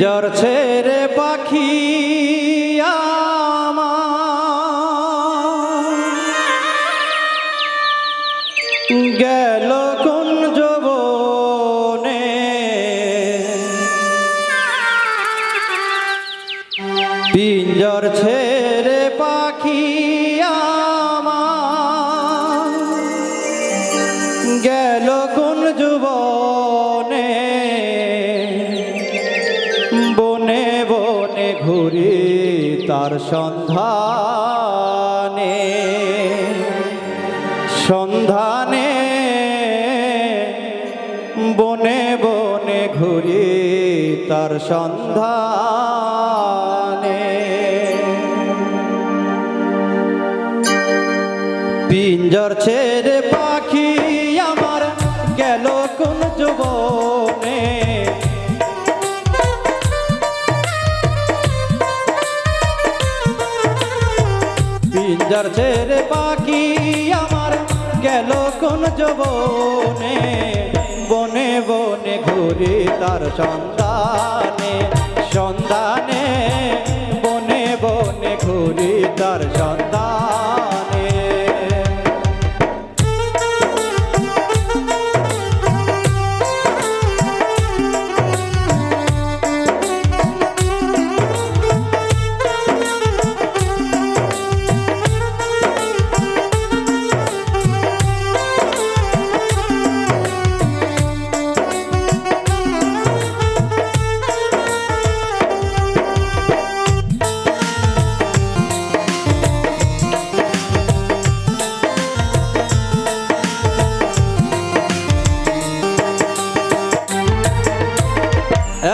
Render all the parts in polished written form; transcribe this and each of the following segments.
পিঞ্জর ছেড়ে পাখি গেল কোন যৌবনে, পিঞ্জর ছেড়ে পাখি গেল কোন যৌবনে, বনে বনে ঘুরি তার সন্ধানে, সন্ধানে বনে বনে ঘুরি তার সন্ধানে। পিঞ্জর ছেড়ে পাখি আমার গেল কোন যৌবনে, পিঞ্জর ছেড়ে পাখি আমার গেল কোন যৌবনে, বনে বনে ঘুরি তার সন্ধানে, সন্ধানে বনে বনে ঘুরি তার সন্ধানে।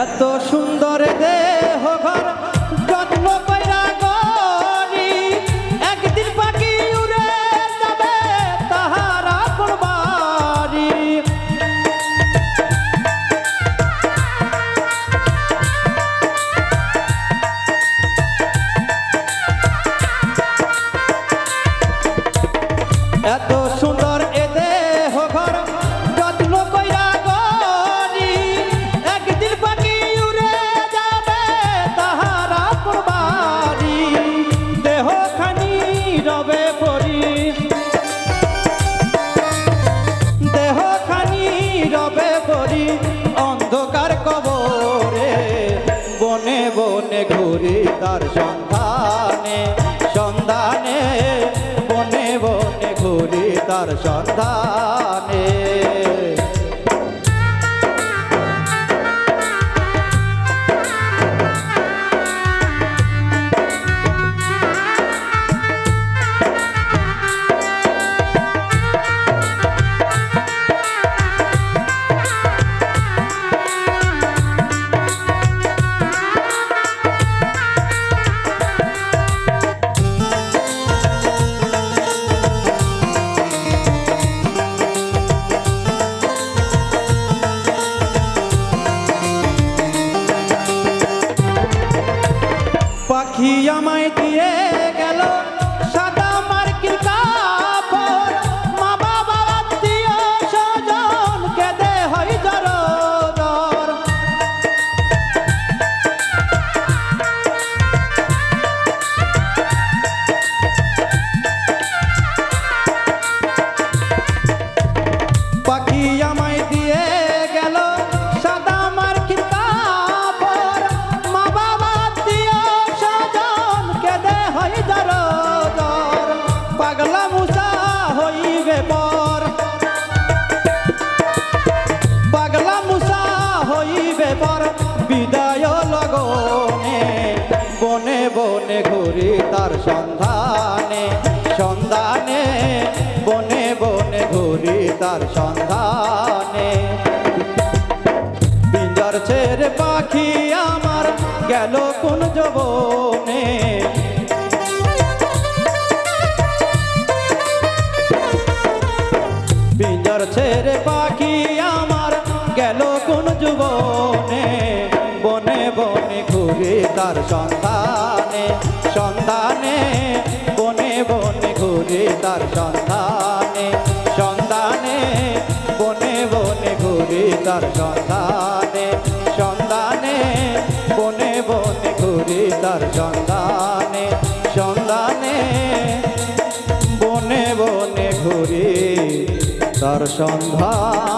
এত সুন্দর দেহ ঘর যত্ন কইরা গরি, একদিন পাখি উড়ে যাবে তাহার আপন বাড়ি। এত সুন্দর এ দেহ ঘর যত্ন কইরা গরি, একদিন পাখি উড়ে যাবে তাহার আপন বাড়ি। দেহখানি রবে পরি, দেহখানি রবে পরি অন্ধকার কবরে, বনে বনে ঘুরি তার সন্ধানে, সন্ধানে বনে বনে ঘুরি তার সন্ধানে। পাখি আমায় দিয়ে গেল সাদা মার্কিন কাপড়, মা বাবা আত্মীয় স্বজন কেঁদে হয় জড়োদর। পাখি আমায় দিয়ে গেল সাদা মার্কিন কাপড়, মা বাবা আত্মীয় স্বজন কেঁদে হয় জড়োদর। পাগলা মুসা হইবে পর, পাগলা মুসা হইবে পর বিদায় লগনে, বনে বনে ঘুরি তার সন্ধানে, সন্ধানে বনে বনে ঘুরি তার সন্ধানে। পিঞ্জর ছেড়ে পাখি আমার গেল কোন যৌবনে, পিঞ্জর ছেড়ে পাখি আমার গেল কোন যৌবনে, বনে বনে ঘুরি তার সন্ধানে, সন্ধানে বনে বনে ঘুরি তার সন্ধানে, সন্ধানে বনে বনে ঘুরি তার সন্ধানে, সন্ধানে তার সন্ধানে সন্ধানে বনে বনে ঘুরি তার সন্ধান